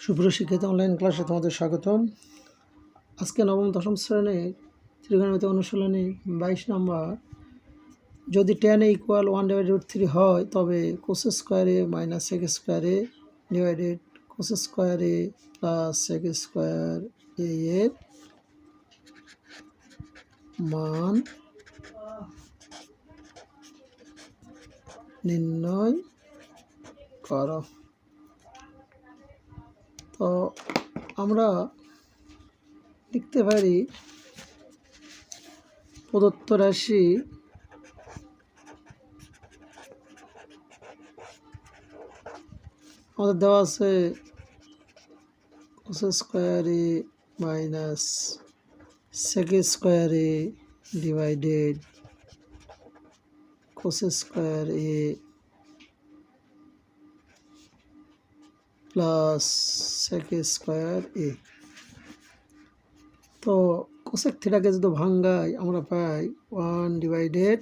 সুপ্রিয় শিক্ষিত অনলাইন ক্লাসে তোমাদের স্বাগতম। আজকে নবম দশম শ্রেণীর ত্রিকোণমিতি অনুশীলনী 22 নম্বর। যদি tan a = 1/√3 হয় তবে cos square a minus sec square a divided cos square a plus sec square a এর মান নির্ণয় করো। তো আমরা লিখতে পারি প্রদত্ত রাশি আমাদের দেওয়া আছে cos square a minus sec square a divided cos square a plus sec square a। তো কোসেক থিটাকে যদি ভাঙ্গাই আমরা পাই 1 divided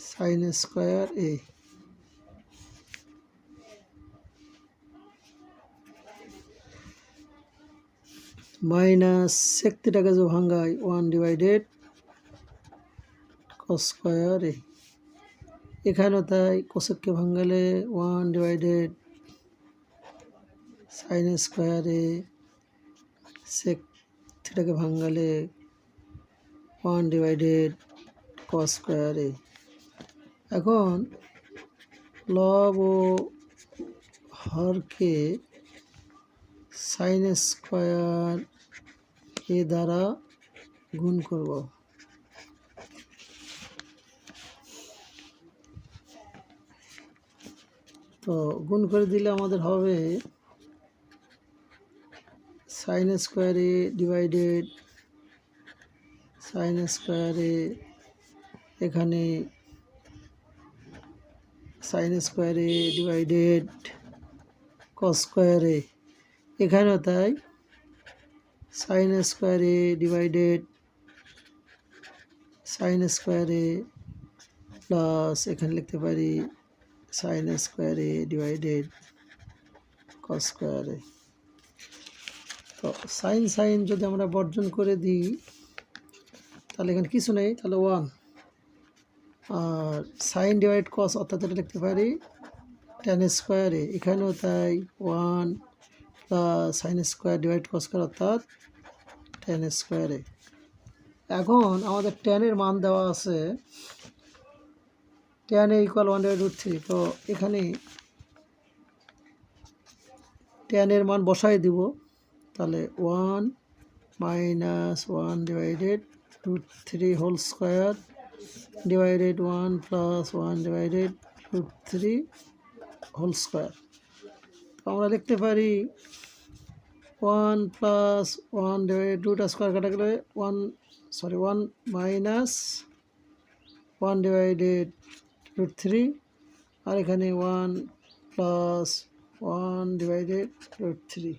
sin square a minus sec থিটাকে যদি ভাঙ্গাই 1 ডিভাইডেড cos স্কয়ার a। এখানেও তাই কোসেককে ভাঙ্গালে 1 divided sin square a, sec থিটাকে ভাঙ্গালে 1 divided cos square a। এখন লব ও হরকে sin square a দ্বারা গুণ করব। তো গুণ করে দিলে আমাদের হবে sin square a divided sin square a, এখানে sin square a divided cos square a, এখানেও তাই sin square a divided sin square a plus এখানে লিখতে পারি sin square a divided cos square a। তো সাইন যদি আমরা বর্জন করে দিই তাহলে এখানে কিছু নেই, তাহলে 1 আর সাইন ডিভাইড cos অর্থাৎ এটা লিখতে পারি tan স্কয়ার a, এখানেও তাই 1 plus sine square divide cos square অর্থাৎ tan স্কয়ার a। এখন আমাদের tan এর মান দেওয়া আছে tan a = 1/√3। তো এখানে tan এর মান বসাই দিব, তাহলে 1 minus 1 divided √3 whole square divided 1 plus 1 divided √3 whole square. তো আমরা লিখতে পারি 1 প্লাস 1 ডিভাইডেড √ স্কয়ার কাটা গেলে 1 মাইনাস 1 ডিভাইডেড √3 আর এখানে 1 প্লাস 1 ডিভাইডেড √3।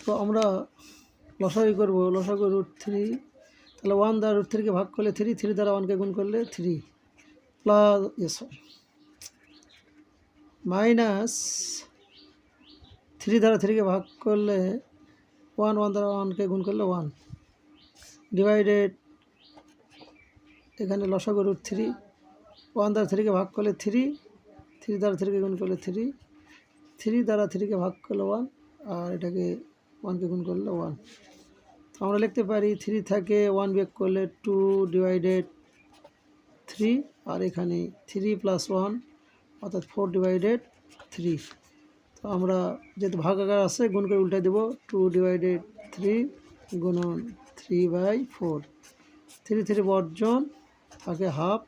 তো আমরা লসাগু করব, লসাগু √3, তাহলে 1 দ্বারা √3কে ভাগ করলে 3, 3 দ্বারা 1কে গুণ করলে 3 প্লাস মাইনাস 3 দ্বারা 3কে ভাগ করলে 1, 1 দ্বারা 1কে গুণ করলে 1 ডিভাইডেড এখানে লসাগু √3, 1 দ্বারা 3কে ভাগ করলে 3, 3 দ্বারা 3কে গুণ করলে 3, 3 দ্বারা 3কে ভাগ করলে 1 আর এটাকে 1কে গুণ করলে 1। তো আমরা লিখতে পারি 3 থেকে 1 বিয়োগ করলে 2 ডিভাইডেড 3 আর এখানে 3 প্লাস 1 অর্থাৎ 4 ডিভাইডেড 3। তো আমরা যেহেতু ভাগাকার আছে গুণ করে উল্টে দেব, 2 ডিভাইডেড 3 গুণন 3/4, 3 3 বর্জন থাকে হাফ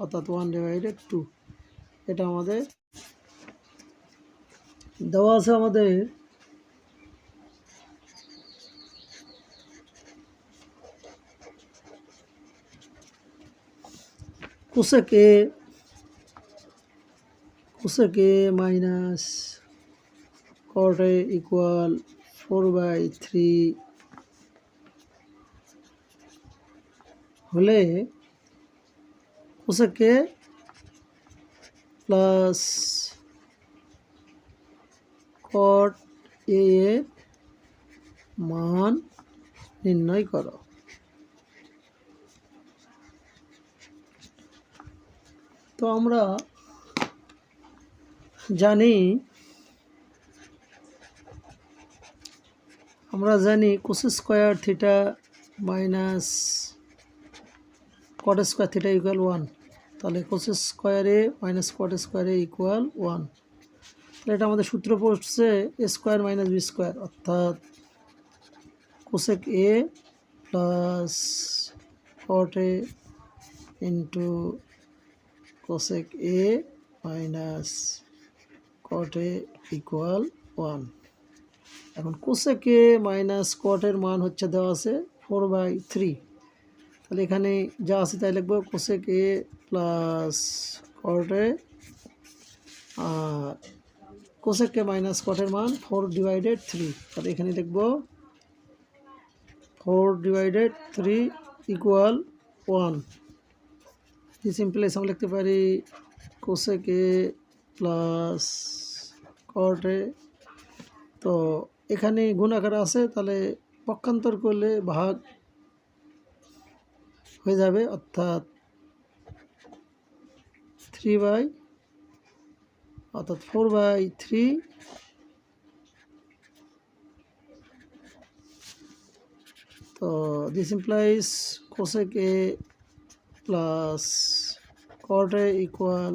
অর্থাৎ 1 ডিভাইডেড 2। এটা আমাদের দেওয়া আছে। আমাদের cosec a minus cot a = 4/3 হলে কোসেক এ প্লাস কট এ এর মান নির্ণয় করো। তো আমরা জানি cos square theta minus cot square theta equal 1। তাহলে কোস স্কোয়ারে মাইনাস কট স্কোয়ারে ইকুয়াল 1। তাহলে এটা আমাদের সূত্র পড়ছে এ স্কোয়ার মাইনাস বি স্কোয়ার, অর্থাৎ cosec A plus cot A into cosec A minus caught A equal 1। এখন কোসেক এ মাইনাস কটের মান হচ্ছে দেওয়া আছে 4/3। তাহলে এখানে যা আছে তাই লিখবো cosec A plus cot A, আর কোসেক এ মাইনাস কটের মান 4/3। তাহলে এখানে লিখবো 4/3 ইকুয়াল 1। এই সিম্পল আমরা লিখতে পারি কোসেক এ প্লাস কট এ। তো এখানে গুণ আকারে আছে, তাহলে পক্ষান্তর করলে ভাগ হয়ে যাবে, অর্থাৎ 4/3। তো this implies cosec A plus cot A equal,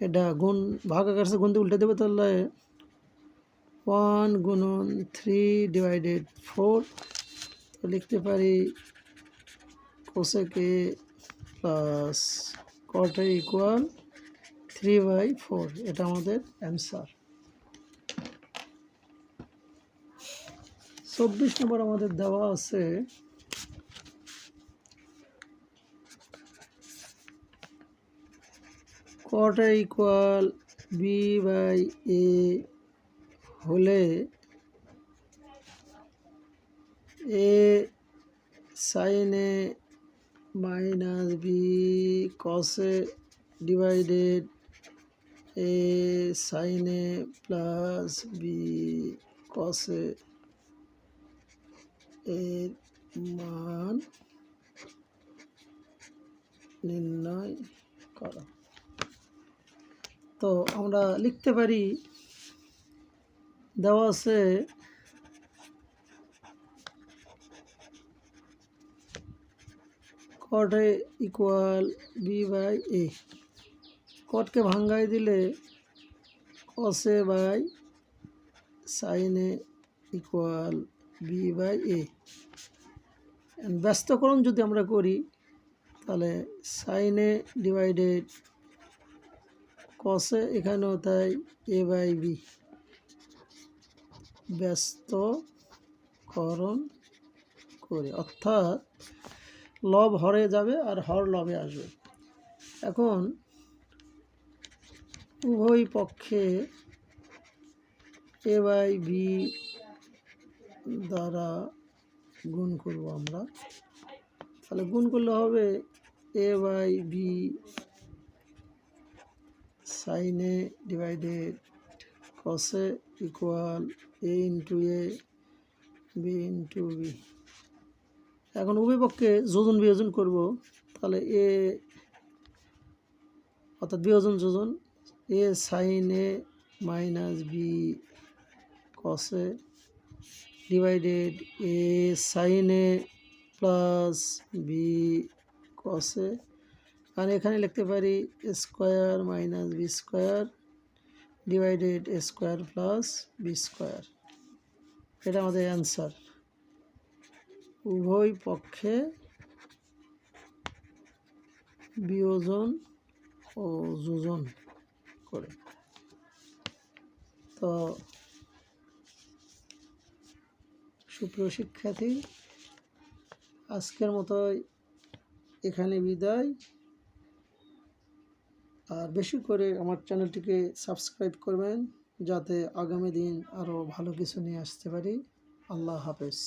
এটা গুণ ভাগ আকারে গুণ দিয়ে উল্টে দেবে, তাহলে 1 গুণন 3/4। তো লিখতে পারি cosec A plus cot A equal 3/4। এটা আমাদের অ্যান্সার। 24 নম্বর আমাদের দেওয়া আছে কট এ ইকুয়াল b/a হলে এ sine A minus b cos A divided a sine A plus b cos এ এর মান নির্ণয় করো। তো আমরা লিখতে পারি দেওয়া আছে কট এ ইকুয়াল b/a। কটকে ভাঙ্গাই দিলে cos A by sine A equal b/a। ব্যস্তকরণ যদি আমরা করি তাহলে সাইন এ ডিভাইডেড কস এ, এখানেও তাই a/b। ব্যস্তকরণ করে, অর্থাৎ লব হরে যাবে আর হর লবে আসবে। এখন উভয় পক্ষে a/b দ্বারা গুণ করব আমরা। তাহলে গুণ করলে হবে a/b sine A divided cos A equal a into a b into b। এখন উভয় পক্ষে যোজন বিয়োজন করব, তাহলে এ অর্থাৎ বিয়োজন যোজন a sine A minus b cos A divided a sine A plus b cos A. আর এখানে লিখতে পারি square minus b square divided a square plus b square. এটা আমাদের অ্যান্সার। উভয় পক্ষে বিয়োজন ও যোজন করে। তো সুপ্রিয় শিক্ষার্থী, আজকের মতোই এখানে বিদায়। আর বেশি করে আমার চ্যানেলটিকে সাবস্ক্রাইব করবেন, যাতে আগামী দিন আরও ভালো কিছু নিয়ে আসতে পারি। আল্লাহ হাফেজ।